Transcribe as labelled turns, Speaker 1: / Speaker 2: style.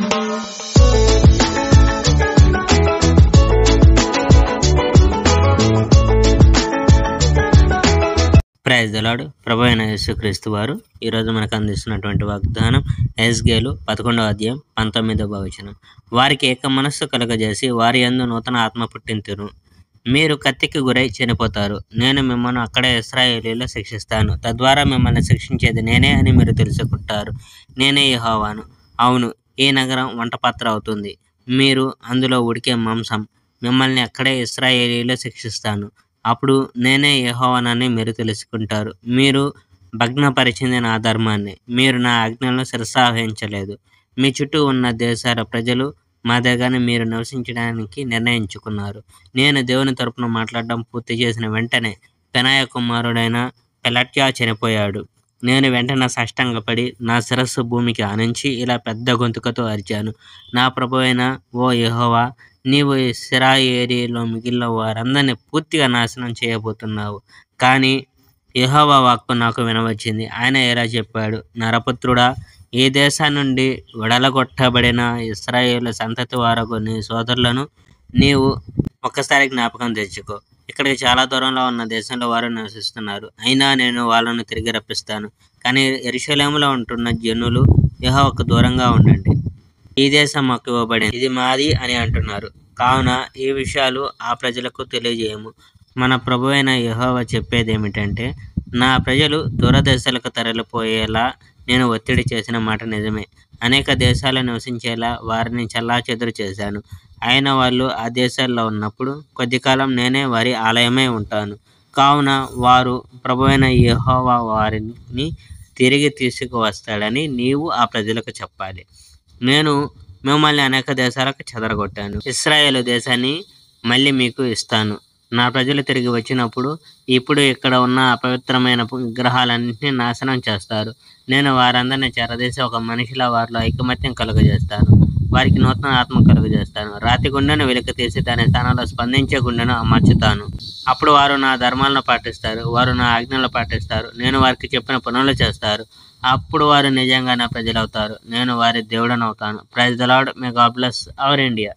Speaker 1: Praise the lord. ప్రభువైన యేసుక్రీస్తు వారు ఈరోజు మనకు అందిస్తున్నటువంటి వాగ్దానం యెహెజ్కేలు 11వ అధ్యాయం 19వ వచనం. వారికి ఏక మనస్సు కలుగజేసి వారి యందు నూతన ఆత్మ పుట్టింతును. మీరు కత్తికి గురై చనిపోతారు. నేను మిమ్మల్ని అక్కడే ఇశ్రాయేలీయులు శిక్షిస్తాను. తద్వారా మిమ్మల్ని శిక్షించేది నేనే అని మీరు తెలుసుకుంటారు. నేనే యెహోవాను. అవును, ఈ నగరం వంటపాత్ర అవుతుంది. మీరు అందులో ఉడికే మాంసం. మిమ్మల్ని అక్కడే ఇశ్రాయేలీయులు శిక్షిస్తాను. అప్పుడు నేనే యెహోవానని మీరు తెలుసుకుంటారు. మీరు భగ్నపరిచింది నా ధర్మాన్ని. మీరు నా ఆజ్ఞలను శిరసావహించలేదు. మీ చుట్టూ ఉన్న దేశాల ప్రజలు మా దగ్గర మీరు నివసించడానికి నిర్ణయించుకున్నారు. నేను దేవుని తరపున మాట్లాడడం పూర్తి చేసిన వెంటనే పెనాయ కుమారుడైన పెలట్యా చనిపోయాడు. నేను వెంటనే సాష్టాంగపడి నా శిరస్సు భూమికి ఆనించి ఇలా పెద్ద గొంతుకతో అరిచాను, నా ప్రభువైన ఓ యెహోవా, నీవు ఇశ్రాయేలీయులో మిగిలిన వారందరినీ పూర్తిగా నాశనం చేయబోతున్నావు. కానీ యెహోవా వాక్కు నాకు వినవచ్చింది. ఆయన ఇలా చెప్పాడు, నరపుత్రుడా, ఈ దేశం నుండి విడలగొట్టబడిన ఇశ్రాయేలు సంతతి వారగు నీ సోదరులను నీవు ఒక్కసారి జ్ఞాపకం తెచ్చుకో. ఇక్కడికి చాలా దూరంలో ఉన్న దేశంలో వారు నివసిస్తున్నారు. అయినా నేను వాళ్ళను తిరిగి రప్పిస్తాను. కానీ యెరూషలేములో ఉంటున్న జనులు యెహోవాకు దూరంగా ఉండండి. ఈ దేశం మాకు ఇవ్వబడింది, ఇది మాది అని అంటున్నారు. కావున ఈ విషయాలు ఆ ప్రజలకు తెలియజేయము. మన ప్రభువైన యెహోవా చెప్పేదేమిటంటే, నా ప్రజలు దూరదేశాలకు తరలిపోయేలా నేను ఒత్తిడి చేసిన మాట నిజమే. అనేక దేశాలు నివసించేలా వారిని చెల్లాచెదురు చేశాను. అయిన వాళ్ళు ఆ దేశాల్లో ఉన్నప్పుడు కొద్దికాలం నేనే వారి ఆలయమై ఉంటాను. కావున వారు ప్రభువైన యెహోవా వారిని తిరిగి తీసుకువస్తాడని నీవు ఆ ప్రజలకు చెప్పాలి. నేను మిమ్మల్ని అనేక దేశాలకు చెదరగొట్టాను. ఇశ్రాయేలు దేశాన్ని మళ్ళీ మీకు ఇస్తాను. నా ప్రజలు తిరిగి వచ్చినప్పుడు ఇప్పుడు ఇక్కడ ఉన్న అపవిత్రమైన విగ్రహాలన్నింటినీ నాశనం చేస్తారు. నేను వారందరినీ చెరదీసి ఒక మనిషిలా వారిలో ఐకమత్యం కలుగజేస్తాను. వారికి నూతన ఆత్మ కలుగజేస్తాను. రాతి గుండెను వెలికి తీసి దాని స్థానంలో స్పందించే గుండెను అమర్చుతాను. అప్పుడు వారు నా ధర్మాలను పాటిస్తారు. వారు నా ఆజ్ఞలు పాటిస్తారు. నేను వారికి చెప్పిన పనులు చేస్తారు. అప్పుడు వారు నిజంగా నా ప్రజలవుతారు. నేను వారి దేవుడనవుతాను. Praise the Lord. May God bless our India.